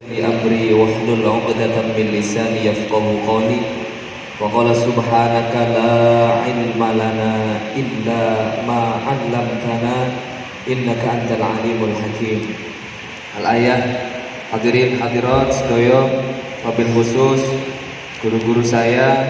Li amri wahlul 'uqdatam min lisani yafqahu qawli. Wa qala subhanaka la ilma lana illa ma 'allamtana innaka antal alimul hakim. Al-ayat. Hadirin hadirat sedaya, wabil khusus guru-guru saya,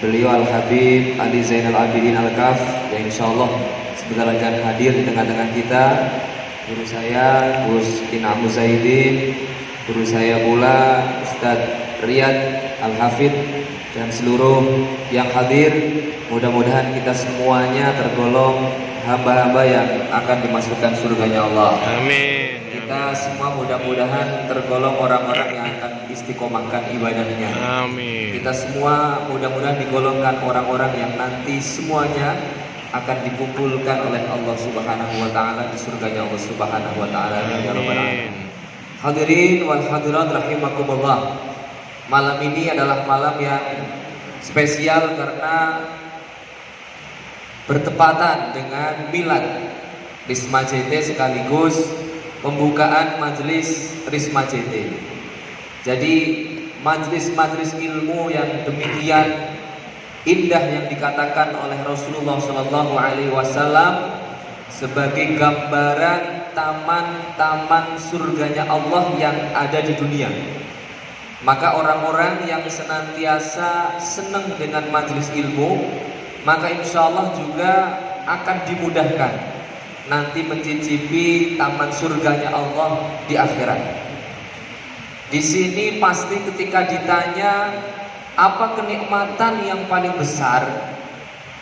beliau Al-Habib Ali Zainal Abidin Al-Kaf yang insyaallah sebentar lagi akan hadir di tengah-tengah kita. Guru saya Gus Ina Muzaidin, guru saya pula Ustadz Riyad Al-Hafid, dan seluruh yang hadir. Mudah-mudahan kita semuanya tergolong hamba-hamba yang akan dimasukkan surganya Allah. Amin. Kita semua mudah-mudahan tergolong orang-orang yang akan istiqomahkan ibadahnya. Amin. Kita semua mudah-mudahan digolongkan orang-orang yang nanti semuanya akan dikumpulkan oleh Allah Subhanahu wa taala di surganya Allah Subhanahu wa taala. Ya rabbal alamin. Hadirin wal hadirat rahimakumullah. Malam ini adalah malam yang spesial karena bertepatan dengan milad Risma JT sekaligus pembukaan majelis Risma JT. Jadi majelis-majelis ilmu yang demikian indah yang dikatakan oleh Rasulullah Shallallahu Alaihi Wasallam sebagai gambaran taman-taman surganya Allah yang ada di dunia. Maka orang-orang yang senantiasa senang dengan majelis ilmu, maka insya Allah juga akan dimudahkan nanti mencicipi taman surganya Allah di akhirat. Di sini pasti ketika ditanya apa kenikmatan yang paling besar,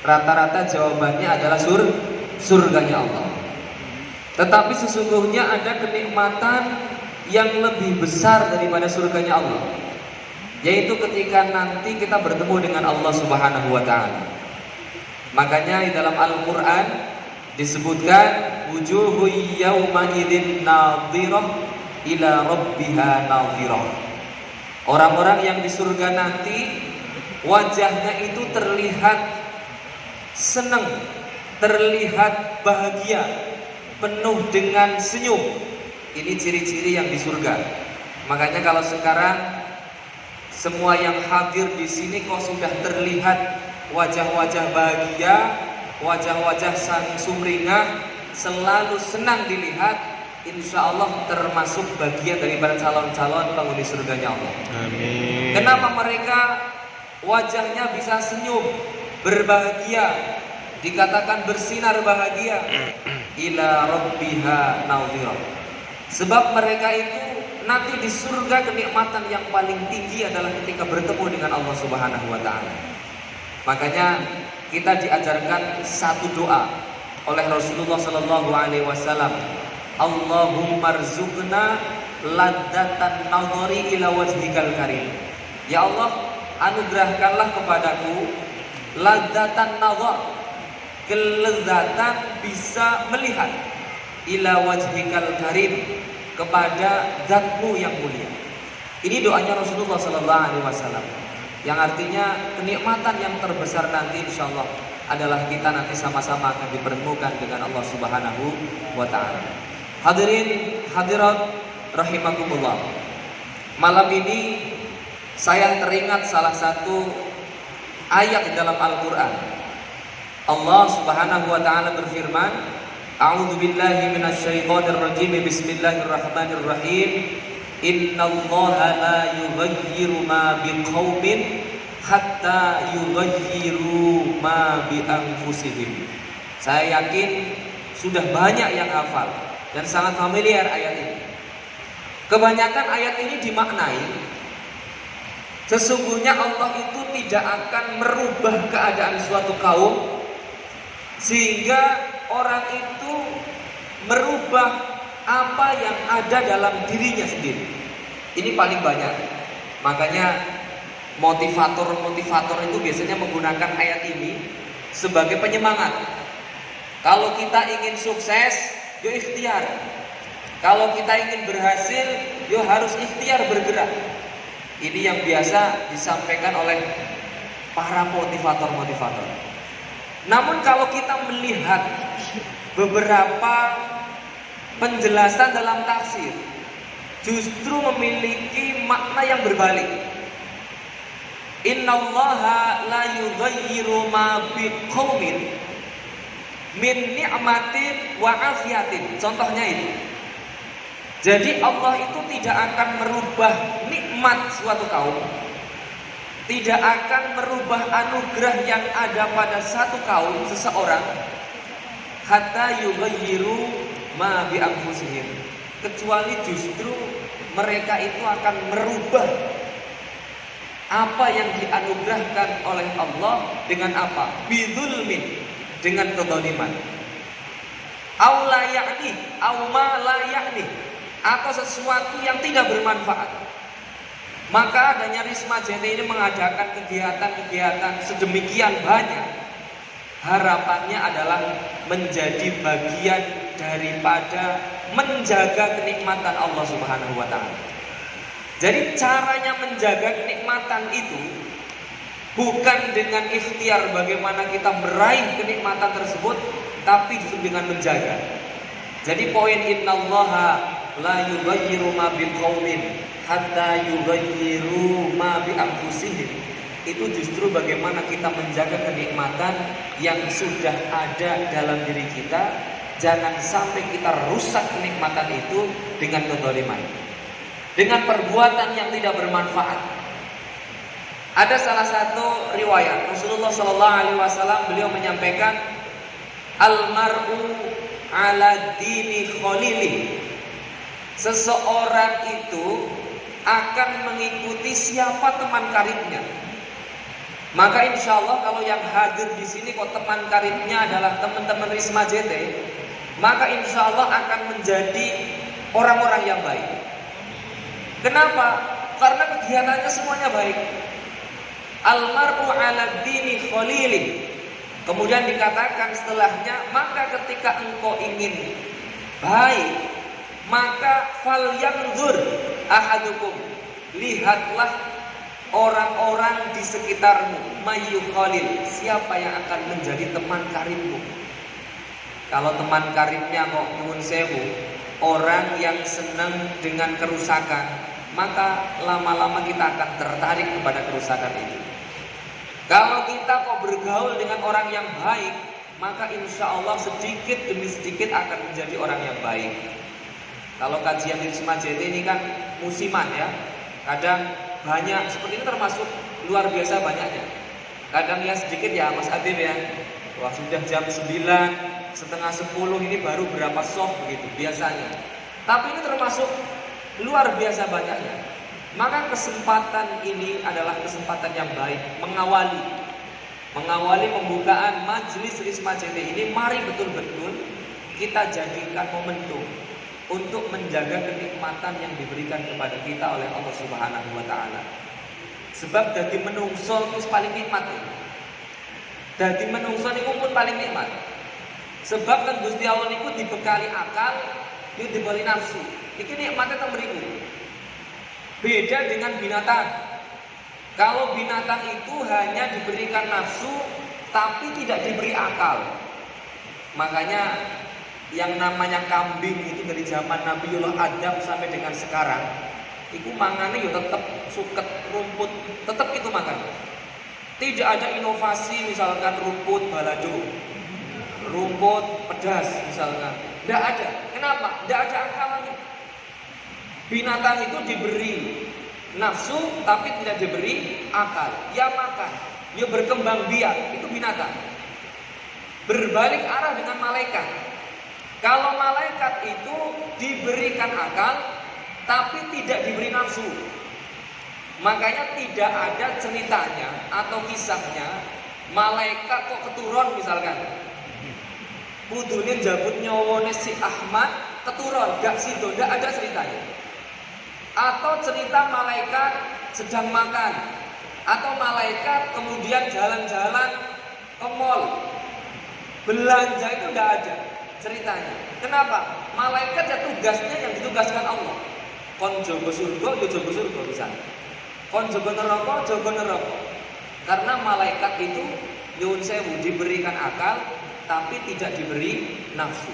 rata-rata jawabannya adalah surganya Allah. Tetapi sesungguhnya ada kenikmatan yang lebih besar daripada surganya Allah, yaitu ketika nanti kita bertemu dengan Allah Subhanahu wa taala. Makanya di dalam Al-Qur'an disebutkan wujuhu yawma idzin nadhirah ila rabbiha nadhirah. Orang-orang yang di surga nanti wajahnya itu terlihat senang, terlihat bahagia, penuh dengan senyum. Ini ciri-ciri yang di surga. Makanya kalau sekarang semua yang hadir di sini kok sudah terlihat wajah-wajah bahagia, wajah-wajah saling sumringah, selalu senang dilihat, insya Allah termasuk bagian daripada calon-calon penghuni surganya Allah. Amin. Kenapa mereka wajahnya bisa senyum, berbahagia, dikatakan bersinar bahagia? Ila rabbiha nadhirah. Sebab mereka itu nanti di surga kenikmatan yang paling tinggi adalah ketika bertemu dengan Allah Subhanahu wa taala. Makanya kita diajarkan satu doa oleh Rasulullah sallallahu alaihi wasallam. Allahumma rzuqna ladzatan nadhari ila wajhikal karim. Ya Allah, anugerahkanlah kepadaku ladzatan nadhar, kelezatan bisa melihat, ila wajhikal karim, kepada zatmu yang mulia. Ini doanya Rasulullah sallallahu alaihi wasallam, yang artinya kenikmatan yang terbesar nanti insyaallah adalah kita nanti sama-sama akan dipertemukan dengan Allah Subhanahu wa taala. Hadirin hadirat rahimakumullah. Malam ini saya teringat salah satu ayat dalam Al-Qur'an. Allah Subhanahu wa taala berfirman, A'udzu billahi minasyaitonir rajim. Bismillahirrahmanirrahim. Innallaha la yughayyiru ma biqaumin hatta yughayyiru ma bi anfusihim. Saya yakin sudah banyak yang hafal dan sangat familiar ayat ini. Kebanyakan ayat ini dimaknai sesungguhnya Allah itu tidak akan merubah keadaan suatu kaum sehingga orang itu merubah apa yang ada dalam dirinya sendiri. Ini paling banyak. Makanya motivator-motivator itu biasanya menggunakan ayat ini sebagai penyemangat. Kalau kita ingin sukses, yo ikhtiar. Kalau kita ingin berhasil, yo harus ikhtiar bergerak. Ini yang biasa disampaikan oleh para motivator-motivator. Namun kalau kita melihat beberapa penjelasan dalam tafsir, justru memiliki makna yang berbalik. Innallaha la yughayyiru ma biqaumin min ni'matin wa afiyatin. Contohnya itu. Jadi Allah itu tidak akan merubah nikmat suatu kaum, tidak akan merubah anugerah yang ada pada satu kaum, seseorang, hatta yughayyiru ma bi anfusihim, kecuali justru mereka itu akan merubah apa yang dianugerahkan oleh Allah dengan apa? Bidzulmin, dengan kezaliman. Au la ya'ni, au ma la ya'ni, atau sesuatu yang tidak bermanfaat. Maka adanya Risma JT ini mengadakan kegiatan-kegiatan sedemikian banyak, harapannya adalah menjadi bagian daripada menjaga kenikmatan Allah Subhanahu wa taala. Jadi caranya menjaga kenikmatan itu bukan dengan ikhtiar bagaimana kita meraih kenikmatan tersebut, tapi justru dengan menjaga. Jadi poin innallaha la yughayyiru ma biqaumin hatta yughayyiru ma bi anfusihim, itu justru bagaimana kita menjaga kenikmatan yang sudah ada dalam diri kita. Jangan sampai kita rusak kenikmatan itu dengan kezaliman, dengan perbuatan yang tidak bermanfaat. Ada salah satu riwayat Rasulullah SAW, beliau menyampaikan, almar'u ala dini khalili, seseorang itu akan mengikuti siapa teman karibnya. Maka insya Allah kalau yang hadir di sini kok teman karibnya adalah teman-teman Risma JT, maka insya Allah akan menjadi orang-orang yang baik. Kenapa? Karena kegiatannya semuanya baik. Almar'u ala dini khalili. Kemudian dikatakan setelahnya, maka ketika engkau ingin baik, maka falyanzur ahadukum, lihatlah orang-orang di sekitarmu, mayyukhalil, siapa yang akan menjadi teman karibmu. Kalau teman karibnya kok nyuwun sewu, orang yang senang dengan kerusakan, maka lama-lama kita akan tertarik kepada kerusakan itu. Kalau kita kok bergaul dengan orang yang baik, maka insya Allah sedikit demi sedikit akan menjadi orang yang baik. Kalau kajian di Risma JT ini kan musiman ya, kadang banyak, seperti ini termasuk luar biasa banyaknya. Kadang ya sedikit ya Mas Adib ya, wah sudah jam 9, setengah 10 ini baru berapa soft begitu biasanya. Tapi ini termasuk luar biasa banyaknya. Maka kesempatan ini adalah kesempatan yang baik, mengawali pembukaan majelis Risma JT ini. Mari betul-betul kita jadikan momentum untuk menjaga kenikmatan yang diberikan kepada kita oleh Allah Subhanahu wa taala. Sebab dadi menungso itu paling nikmat. Dadi menungso niku pun paling nikmat. Sebab kan Gusti Allah niku dibekali akal, niku dibekali nafsu. Iki nikmate teng mriku. Beda dengan binatang. Kalau binatang itu hanya diberikan nafsu tapi tidak diberi akal. Makanya yang namanya kambing itu dari zaman Nabiullah Adam sampai dengan sekarang, itu mangane yo tetap suket rumput, tetap itu makan. Tidak ada inovasi misalkan rumput balado, rumput pedas misalkan. Tidak ada. Kenapa? Tidak ada akalnya. Binatang itu diberi nafsu tapi tidak diberi akal. Ya makan, ya berkembang biak, itu binatang. Berbalik arah dengan malaikat. Kalau malaikat itu diberikan akal tapi tidak diberi nafsu. Makanya tidak ada ceritanya atau kisahnya malaikat kok keturun misalkan. Kudune jabut nyawane si Ahmad keturun, gak sido, gak ada ceritanya. Atau cerita malaikat sedang makan, atau malaikat kemudian jalan-jalan ke mall, belanja, itu tidak ada ceritanya. Kenapa? Malaikat ya tugasnya yang ditugaskan Allah. Kon jogo surga, yo jogo surga bisa. Kon jogo neraka, jogo neraka. Karena malaikat itu nyuwun sewu diberikan akal tapi tidak diberi nafsu.